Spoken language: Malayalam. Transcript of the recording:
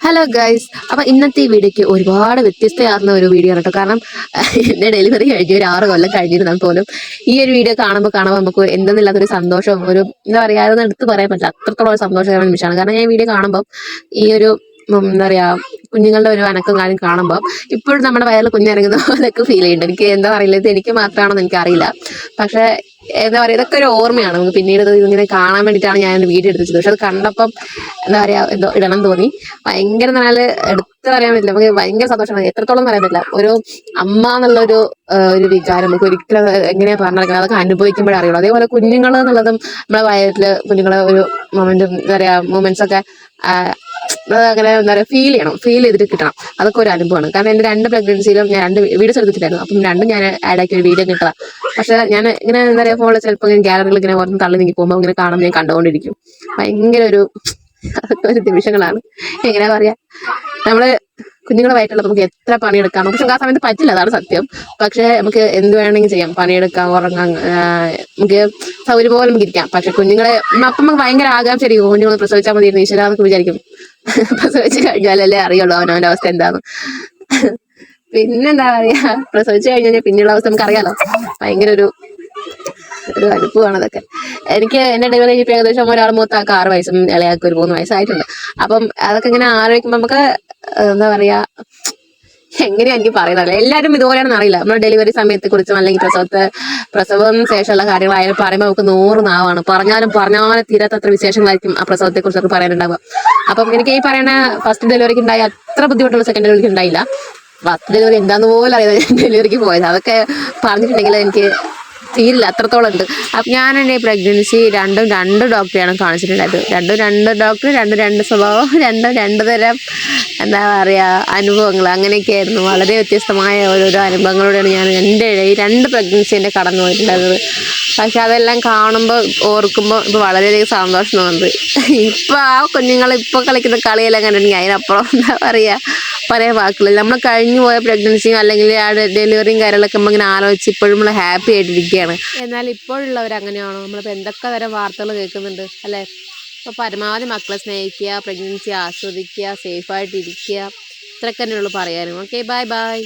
ഹലോ ഗൈസ്, അപ്പൊ ഇന്നത്തെ ഈ വീഡിയോക്ക് ഒരുപാട് വ്യത്യസ്തമാർന്ന ഒരു വീഡിയോ ആണ് കേട്ടോ. കാരണം എന്റെ ഡെലിവറി കഴിഞ്ഞ് ഒരു 6 കൊല്ലം കഴിഞ്ഞിരുന്നാൽ പോലും ഈ ഒരു വീഡിയോ കാണുമ്പോൾ നമുക്ക് എന്തെന്നില്ലാത്തൊരു സന്തോഷവും ഒരു എന്താ പറയാ, അതൊന്നും എടുത്ത് പറയാൻ പറ്റില്ല, അത്രത്തോളം ഒരു സന്തോഷകരമായ നിമിഷമാണ്. കാരണം ഞാൻ ഈ വീഡിയോ കാണുമ്പോൾ ഈ ഒരു എന്താ പറയാ, കുഞ്ഞുങ്ങളുടെ ഒരു അനക്കം കാര്യം കാണുമ്പോൾ ഇപ്പോഴും നമ്മുടെ വയറിൽ കുഞ്ഞിറങ്ങുന്ന പോലൊക്കെ ഫീൽ ചെയ്യുന്നുണ്ട്. എനിക്ക് എന്താ അറിയില്ല, ഇത് എനിക്ക് മാത്രമാണെന്ന് എനിക്കറിയില്ല. പക്ഷെ എന്താ പറയുക, ഇതൊക്കെ ഒരു ഓർമ്മയാണ് നമുക്ക്. പിന്നീട് ഇത് ഇങ്ങനെ കാണാൻ വേണ്ടിയിട്ടാണ് ഞാൻ വീഡിയോ എടുത്തത്. പക്ഷെ അത് കണ്ടപ്പം എന്താ പറയാ, എന്തോ ഇടണം തോന്നി. ഭയങ്കര നാള് എടുത്ത് പറയാൻ പറ്റില്ല, നമുക്ക് ഭയങ്കര സന്തോഷമാണ്. എത്രത്തോളം പറയാൻ പറ്റില്ല. ഒരു അമ്മ എന്നുള്ളൊരു ഒരു വികാരം നമുക്ക് ഒരിക്കലും എങ്ങനെയാ പറഞ്ഞിരിക്കുന്നത്, അതൊക്കെ അനുഭവിക്കുമ്പോഴേ അറിയുള്ളൂ. അതേപോലെ കുഞ്ഞുങ്ങൾ എന്നുള്ളതും നമ്മളെ വയറ്റില് കുഞ്ഞുങ്ങളെ ഒരു മൊമെന്റ് എന്താ പറയാ, മൊമെന്റ്സ് ഒക്കെ അങ്ങനെ എന്താ പറയുക, ഫീൽ ചെയ്തിട്ട് കിട്ടണം. അതൊക്കെ ഒരു അനുഭവമാണ്. കാരണം എന്റെ 2 പ്രഗ്നൻസിയിലും ഞാൻ 2 വീഡിയോസ് എടുത്തിട്ടുണ്ടായിരുന്നു. അപ്പം രണ്ടും ഞാൻ ആഡ് ആക്കി ഒരു വീഡിയോ കിട്ടണം. പക്ഷെ ഞാൻ ഇങ്ങനെ എന്താ പറയുക, ഫോണിൽ ചിലപ്പോൾ ഗാലറിയിൽ ഇങ്ങനെ ഓർന്ന് തള്ളി നീങ്ങി പോകുമ്പോൾ ഇങ്ങനെ കാണുമ്പോൾ ഞാൻ കണ്ടുകൊണ്ടിരിക്കും. ഭയങ്കര ഒരു അതൊക്കെ ഒരു നിമിഷങ്ങളാണ്. എങ്ങനെയാ പറയാ, നമ്മള് കുഞ്ഞുങ്ങളെ വയറ്റുള്ള നമുക്ക് എത്ര പണിയെടുക്കാം, പക്ഷെ ആ സമയത്ത് പറ്റില്ല, അതാണ് സത്യം. പക്ഷെ നമുക്ക് എന്ത് വേണമെങ്കിൽ ചെയ്യാം, പണിയെടുക്കാം, ഉറങ്ങാം, നമുക്ക് സൗകര്യം പോലെ നമുക്ക് ഇരിക്കാം. പക്ഷെ കുഞ്ഞുങ്ങളെ അപ്പം നമുക്ക് ഭയങ്കര ആകാംക്ഷയായിരിക്കും, കുഞ്ഞുങ്ങൾ പ്രസവിച്ചാൽ മതി ഈശ്വര എന്നൊക്കെ വിചാരിക്കും. പ്രസവിച്ച് കഴിഞ്ഞാലല്ലേ അറിയുള്ളൂ അവനവന്റെ അവസ്ഥ എന്താന്ന്. പിന്നെന്താ പറയാ, പ്രസവിച്ചു കഴിഞ്ഞാൽ പിന്നെയുള്ള അവസ്ഥ നമുക്ക് അറിയാലോ. ഭയങ്കര ഒരു അനുഭവമാണ് അതൊക്കെ. എനിക്ക് എന്റെ ഡെലിവറി കഴിഞ്ഞപ്പോൾ ഏകദേശം ഒരാൾ മൂത്താൾക്ക് 6 വയസ്സും ഇളയാൾക്ക് ഒരു 3 വയസ്സായിട്ടുണ്ട്. അപ്പം അതൊക്കെ ഇങ്ങനെ ആലോചിക്കുമ്പോൾ നമുക്ക് എന്താ പറയാ, എങ്ങനെയാ എനിക്ക് പറയുന്നത്, എല്ലാവരും ഇതുപോലെയാണെന്ന് അറിയില്ല. നമ്മുടെ ഡെലിവറി സമയത്തെ കുറിച്ചും അല്ലെങ്കിൽ പ്രസവം ശേഷമുള്ള കാര്യങ്ങളായാലും പറയുമ്പോൾ നമുക്ക് 100 നാവാണ്. പറഞ്ഞാലും തീരാത്തത്ര വിശേഷങ്ങളായിരിക്കും ആ പ്രസവത്തെ കുറിച്ചൊക്കെ പറയാനുണ്ടാവുക. അപ്പം എനിക്ക് ഈ പറയുന്ന ഫസ്റ്റ് ഡെലിവറിക്ക് ഉണ്ടായ അത്ര ബുദ്ധിമുട്ടുള്ള സെക്കൻഡ് ഡെലിവറിക്ക് ഉണ്ടായില്ല. ഫസ്റ്റ് ഡെലിവറി എന്താന്ന് പോലും അറിയാതെ ഡെലിവറിക്ക് പോയത്, അതൊക്കെ പറഞ്ഞിട്ടുണ്ടെങ്കിൽ എനിക്ക് തീരില്ല, അത്രത്തോളം ഉണ്ട്. അപ്പം ഞാൻ എൻ്റെ പ്രഗ്നൻസി രണ്ട് ഡോക്ടറെയാണ് കാണിച്ചിട്ടുണ്ടായത്. രണ്ട് ഡോക്ടർ, രണ്ട് സ്വഭാവം, രണ്ട് തരം എന്താ പറയുക അനുഭവങ്ങൾ, അങ്ങനെയൊക്കെ ആയിരുന്നു. വളരെ വ്യത്യസ്തമായ ഓരോരോ അനുഭവങ്ങളോടെയാണ് ഞാൻ എൻ്റെ ഈ 2 പ്രഗ്നൻസി എൻ്റെ കടന്നു പോയിട്ടുണ്ടായിരുന്നത്. പക്ഷെ അതെല്ലാം കാണുമ്പോൾ ഓർക്കുമ്പോൾ ഇപ്പോൾ വളരെയധികം സന്തോഷം തോന്നുന്നത്. ഇപ്പം ആ കുഞ്ഞുങ്ങൾ ഇപ്പോൾ കളിക്കുന്ന കളിയെല്ലാം കണ്ടിട്ടുണ്ടെങ്കിൽ അതിനപ്പുറം എന്താ പറയുക, പറയാൻ വാക്കുകളില്ല. നമ്മൾ കഴിഞ്ഞു പോയ പ്രഗ്നൻസിയും അല്ലെങ്കിൽ ആ ഡെലിവറിയും കാര്യങ്ങളൊക്കെ നമ്മൾ ഇങ്ങനെ ആലോചിച്ച് ഇപ്പോഴും നമ്മൾ ഹാപ്പി ആയിട്ടിരിക്കുകയാണ്. എന്നാൽ ഇപ്പോഴുള്ളവർ അങ്ങനെയാണോ? നമ്മളിപ്പോൾ എന്തൊക്കെ തരം വാർത്തകൾ കേൾക്കുന്നുണ്ട് അല്ലേ? അപ്പോൾ പരമാവധി മക്കളെ സ്നേഹിക്കുക, പ്രഗ്നൻസി ആസ്വദിക്കുക, സേഫായിട്ടിരിക്കുക, ഇത്രയൊക്കെ തന്നെയുള്ളൂ പറയാനും. Okay, bye bye.